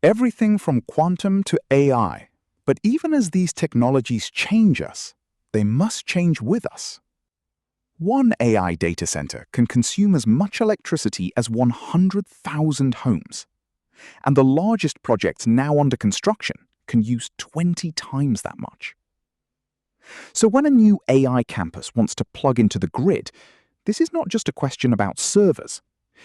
Everything from quantum to AI. But even as these technologies change us, they must change with us. One AI data center can consume as much electricity as 100,000 homes. And the largest projects now under construction can use 20 times that much. So when a new AI campus wants to plug into the grid, this is not just a question about servers.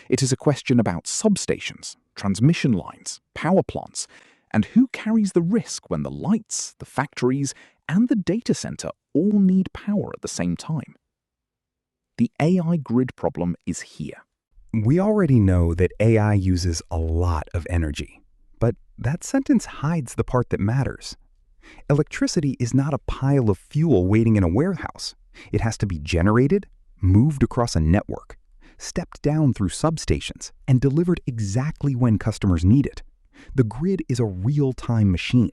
It is a question about substations, transmission lines, power plants, and who carries the risk when the lights, the factories, and the data center all need power at the same time. The AI grid problem is here. We already know that AI uses a lot of energy, but that sentence hides the part that matters. Electricity is not a pile of fuel waiting in a warehouse. It has to be generated, moved across a network, stepped down through substations, and delivered exactly when customers need it. The grid is a real-time machine.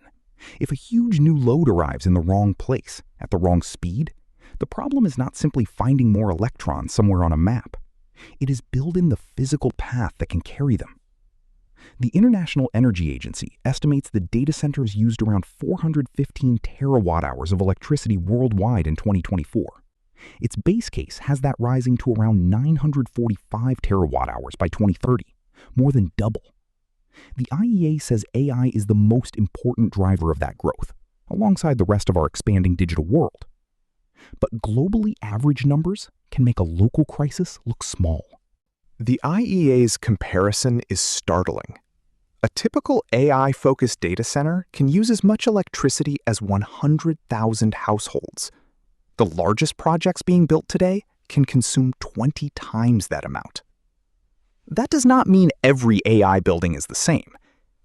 If a huge new load arrives in the wrong place, at the wrong speed, the problem is not simply finding more electrons somewhere on a map. It is building the physical path that can carry them. The International Energy Agency estimates that data centers used around 415 terawatt-hours of electricity worldwide in 2024. Its base case has that rising to around 945 terawatt-hours by 2030, more than double. The IEA says AI is the most important driver of that growth, alongside the rest of our expanding digital world. But globally average numbers can make a local crisis look small. The IEA's comparison is startling. A typical AI-focused data center can use as much electricity as 100,000 households. The largest projects being built today can consume 20 times that amount. That does not mean every AI building is the same.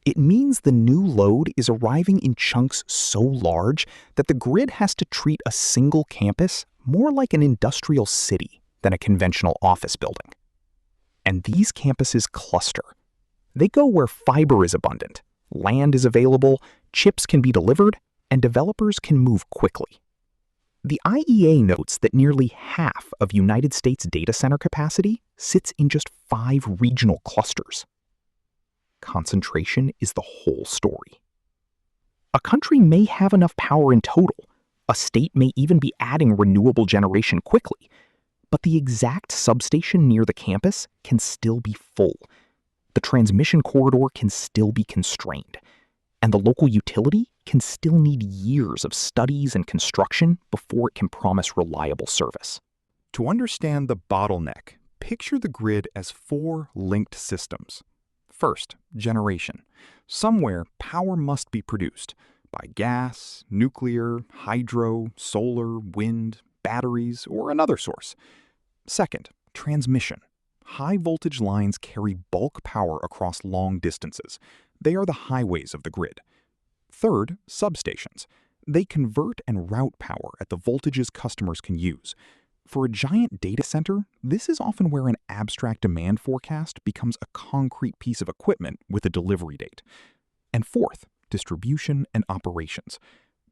It means the new load is arriving in chunks so large that the grid has to treat a single campus more like an industrial city than a conventional office building. And these campuses cluster. They go where fiber is abundant, land is available, chips can be delivered, and developers can move quickly. The IEA notes that nearly half of United States data center capacity sits in just 5 regional clusters. Concentration is the whole story. A country may have enough power in total, a state may even be adding renewable generation quickly, but the exact substation near the campus can still be full. The transmission corridor can still be constrained, and the local utility can still need years of studies and construction before it can promise reliable service. To understand the bottleneck, picture the grid as 4 linked systems. First, generation. Somewhere, power must be produced by gas, nuclear, hydro, solar, wind, batteries, or another source. Second, transmission. High voltage lines carry bulk power across long distances. They are the highways of the grid. Third, substations. They convert and route power at the voltages customers can use. For a giant data center, this is often where an abstract demand forecast becomes a concrete piece of equipment with a delivery date. And fourth, distribution and operations.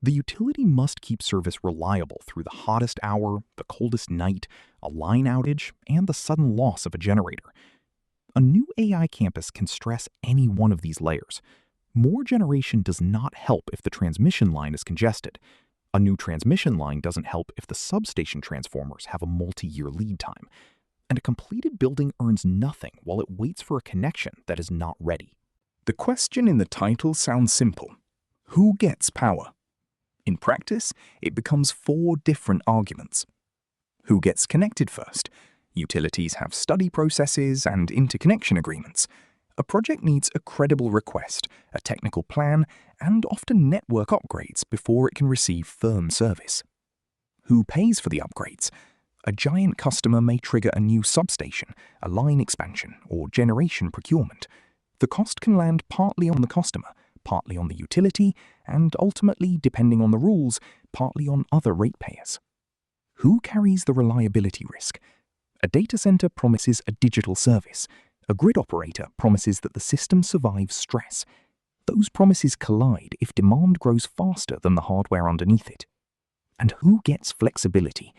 The utility must keep service reliable through the hottest hour, the coldest night, a line outage, and the sudden loss of a generator. A new AI campus can stress any one of these layers. More generation does not help if the transmission line is congested. A new transmission line doesn't help if the substation transformers have a multi-year lead time. And a completed building earns nothing while it waits for a connection that is not ready. The question in the title sounds simple. Who gets power? In practice, it becomes 4 different arguments. Who gets connected first? Utilities have study processes and interconnection agreements. A project needs a credible request, a technical plan, and often network upgrades before it can receive firm service. Who pays for the upgrades? A giant customer may trigger a new substation, a line expansion, or generation procurement. The cost can land partly on the customer, partly on the utility, and ultimately, depending on the rules, partly on other ratepayers. Who carries the reliability risk? A data center promises a digital service. A grid operator promises that the system survives stress. Those promises collide if demand grows faster than the hardware underneath it. And who gets flexibility?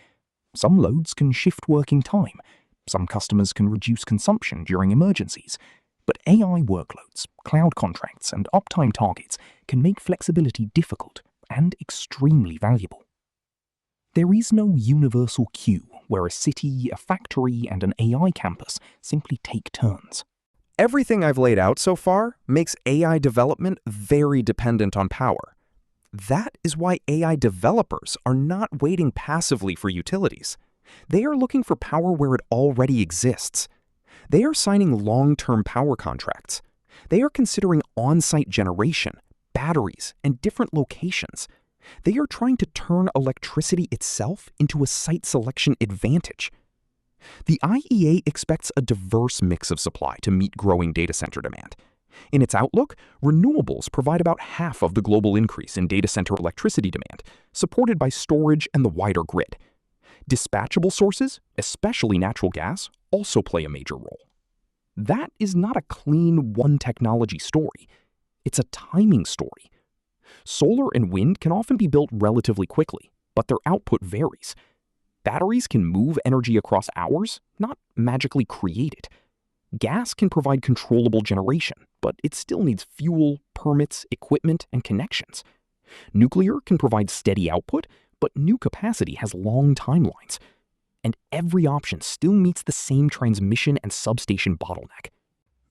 Some loads can shift working time. Some customers can reduce consumption during emergencies. But AI workloads, cloud contracts, and uptime targets can make flexibility difficult and extremely valuable. There is no universal queue where a city, a factory, and an AI campus simply take turns. Everything I've laid out so far makes AI development very dependent on power. That is why AI developers are not waiting passively for utilities. They are looking for power where it already exists. They are signing long-term power contracts. They are considering on-site generation, batteries, and different locations. They are trying to turn electricity itself into a site selection advantage. The IEA expects a diverse mix of supply to meet growing data center demand. In its outlook, renewables provide about half of the global increase in data center electricity demand, supported by storage and the wider grid. Dispatchable sources, especially natural gas, also play a major role. That is not a clean one-technology story. It's a timing story. Solar and wind can often be built relatively quickly, but their output varies. Batteries can move energy across hours, not magically create it. Gas can provide controllable generation, but it still needs fuel, permits, equipment, and connections. Nuclear can provide steady output, but new capacity has long timelines. And every option still meets the same transmission and substation bottleneck.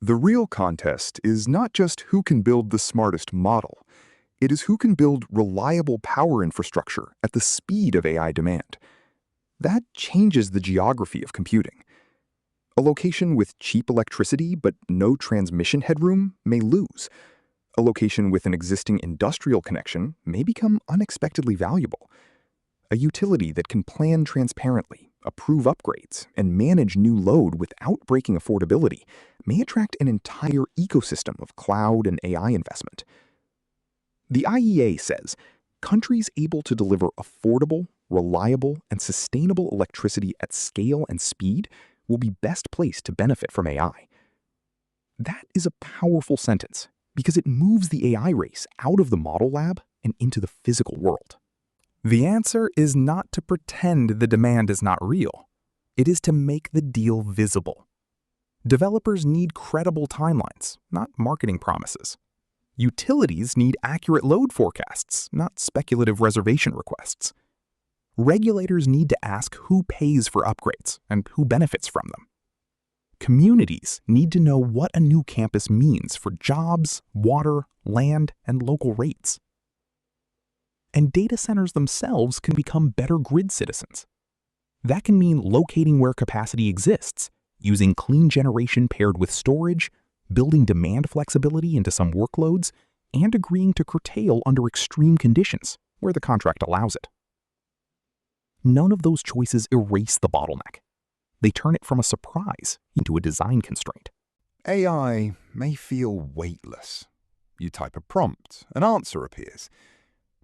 The real contest is not just who can build the smartest model. It is who can build reliable power infrastructure at the speed of AI demand. That changes the geography of computing. A location with cheap electricity but no transmission headroom may lose. A location with an existing industrial connection may become unexpectedly valuable. A utility that can plan transparently, approve upgrades, and manage new load without breaking affordability may attract an entire ecosystem of cloud and AI investment. The IEA says countries able to deliver affordable, reliable, and sustainable electricity at scale and speed will be best placed to benefit from AI. That is a powerful sentence because it moves the AI race out of the model lab and into the physical world. The answer is not to pretend the demand is not real. It is to make the deal visible. Developers need credible timelines, not marketing promises. Utilities need accurate load forecasts, not speculative reservation requests. Regulators need to ask who pays for upgrades and who benefits from them. Communities need to know what a new campus means for jobs, water, land, and local rates. And data centers themselves can become better grid citizens. That can mean locating where capacity exists, using clean generation paired with storage, building demand flexibility into some workloads, and agreeing to curtail under extreme conditions where the contract allows it. None of those choices erase the bottleneck. They turn it from a surprise into a design constraint. AI may feel weightless. You type a prompt, an answer appears.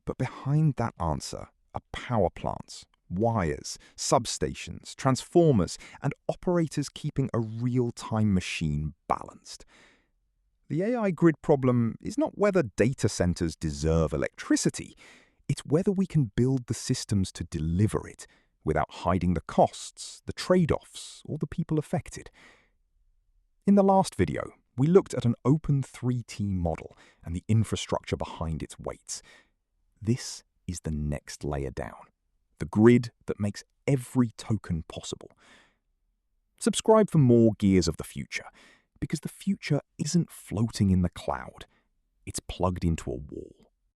But behind that answer are power plants, wires, substations, transformers, and operators keeping a real-time machine balanced. The AI grid problem is not whether data centers deserve electricity, it's whether we can build the systems to deliver it without hiding the costs, the trade-offs, or the people affected. In the last video, we looked at an open 3T model and the infrastructure behind its weights. This is the next layer down, the grid that makes every token possible. Subscribe for more Gears of the Future, because the future isn't floating in the cloud. It's plugged into a wall.